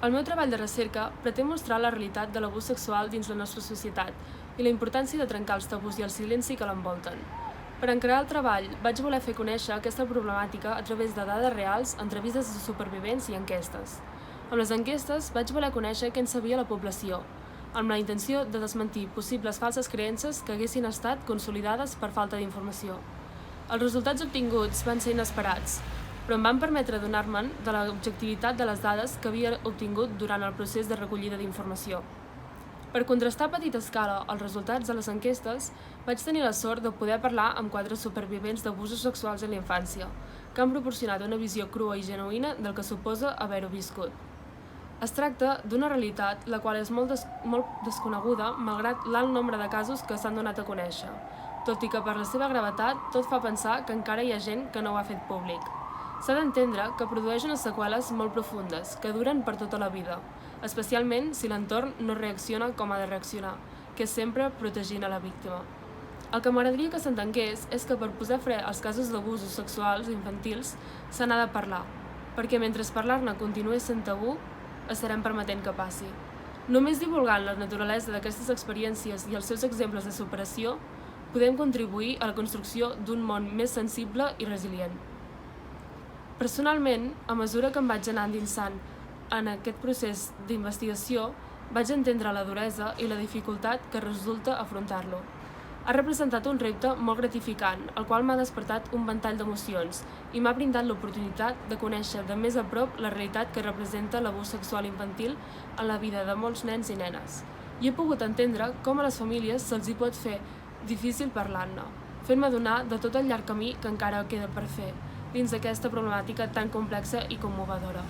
El meu treball de recerca pretén mostrar la realitat de l'abús sexual dins la nostra societat i la importància de trencar els tabús i el silenci que l'envolten. Per encarar el treball, vaig voler fer conèixer aquesta problemàtica a través de dades reals, entrevistes de supervivents i enquestes. Amb les enquestes vaig voler conèixer què en sabia la població, amb la intenció de desmentir possibles falses creences que haguessin estat consolidades per falta d'informació. Els resultats obtinguts van ser inesperats, però em van permetre adonar-me'n de l'objectivitat de les dades que havia obtingut durant el procés de recollida d'informació. Per contrastar a petita escala els resultats de les enquestes, vaig tenir la sort de poder parlar amb 4 supervivents d'abusos sexuals en la infància, que han proporcionat una visió crua i genuïna del que suposa haver-ho viscut. Es tracta d'una realitat la qual és molt desconeguda malgrat l'alt nombre de casos que s'han donat a conèixer, tot i que per la seva gravetat tot fa pensar que encara hi ha gent que no ho ha fet públic. S'ha d'entendre que produeix unes seqüeles molt profundes, que duren per tota la vida, especialment si l'entorn no reacciona com ha de reaccionar, que és sempre protegint a la víctima. El que m'agradaria que s'entengués és que per posar fre als casos d'abusos sexuals infantils se n'ha de parlar, perquè mentre parlar-ne continuï sent tabú, estarem permetent que passi. Només divulgant la naturalesa d'aquestes experiències i els seus exemples de superació, podem contribuir a la construcció d'un món més sensible i resilient. Personalment, a mesura que em vaig anar endinsant en aquest procés d'investigació, vaig entendre la duresa i la dificultat que resulta afrontar-lo. Ha representat un repte molt gratificant, el qual m'ha despertat un ventall d'emocions i m'ha brindat l'oportunitat de conèixer de més a prop la realitat que representa l'abús sexual infantil en la vida de molts nens i nenes. I he pogut entendre com a les famílies se'ls hi pot fer difícil parlar-ne, fent-me adonar de tot el llarg camí que encara queda per fer, dins d'aquesta problemàtica tan complexa i commovedora.